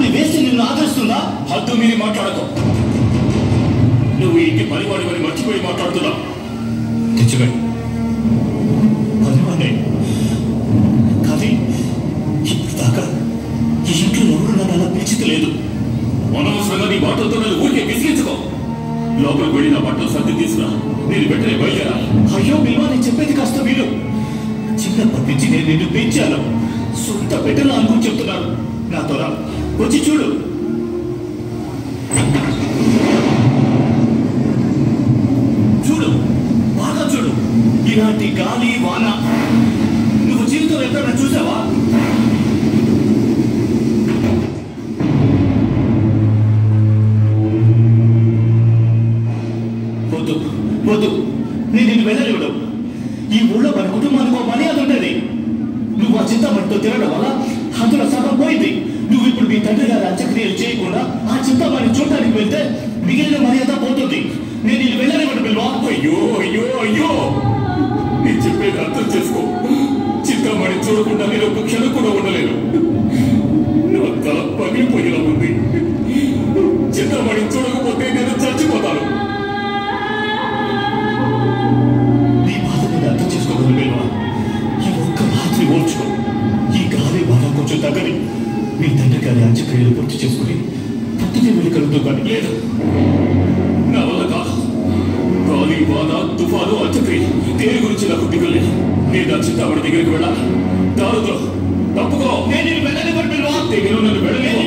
అప్పుడు వేసి నిన్ను ఆదరిస్తుందా? హద్దు మీరి మాట్లాడకు. నువ్వు ఇంటి పనివాడి అని మర్చిపోయి మాట్లాడుతున్నావు. తెచ్చుకోండి పనివాడే కానీ ఇప్పుడు దాకా ఈ ఇంట్లో ఎవరు నన్ను అలా పిలిచితలేదు. అనవసరంగా నీ మాటలతో నన్ను ఊరికే విసిగించుకో. లోపలికి వెళ్ళి నా బట్టలు సర్ది తీసుకురా. నేను వెంటనే బయలుదేరా. అయ్యో బిల్వా, నేను చెప్పేది కాస్త వీలు. చిన్నప్పటి నుంచి నేను నిన్ను పెంచాను. సొంత బిడ్డలు అనుకుని చెప్తున్నాను. నాతో రా, వచ్చి చూడు. చూడు, బాగా చూడు. ఇలాంటి గాలి వాన నువ్వు జీవితంలో ఎప్పుడైనా చూసావా? వద్దు వద్దు, నేను నిన్ను వెళ్ళనివ్వడం. ఈ ఊళ్ళో మన కుటుంబానికి ఒక మర్యాద ఉండేది. నువ్వు ఆ చింతామణితో తిరగడం వల్ల అందులో సగం పోయింది. నువ్వు ఇప్పుడు మీ తండ్రి గారి అంత్యక్రియలు చేయకుండా ఆ చింతామణి చూడటానికి వెళ్తే మిగిలిన మర్యాద పోతుంది. నేను నిన్ను వెళ్ళనివ్వడం బిల్వా. అయ్యో అయ్యో అయ్యో, నేను చెప్పేది అర్థం చేసుకో. చింతామణి చూడకుండా నేను ఒక క్షణం కూడా ఉండలేను. నా తల పగిలిపోయేలా ఉంది. చింతామణి చూడకపోతే నేను చచ్చిపోతాను. నీ బాధ నేను అర్థం చేసుకోగలను బిల్వా. ఈ ఒక్క రాత్రి ఓర్చుకో. ఈ గాలి వాన కొంచెం తగ్గని మీ తండ్రి గారి అంత్యక్రియలు పూర్తి చేసుకుని పొద్దునే వెళ్ళి కలుగుతూ కానీ. లేదు, నా వల్ల కాదు. గాలి వాన తుఫాను అంత్యక్రియ దేని గురించి నాకు దిగులేదు. నేను నా చింతామణి దగ్గరికి వెళ్ళాలి. దారుతో తప్పుకో. నేను వెళ్ళనివ్వను బిల్వా. దగ్గర నన్ను వెళ్ళలేదు.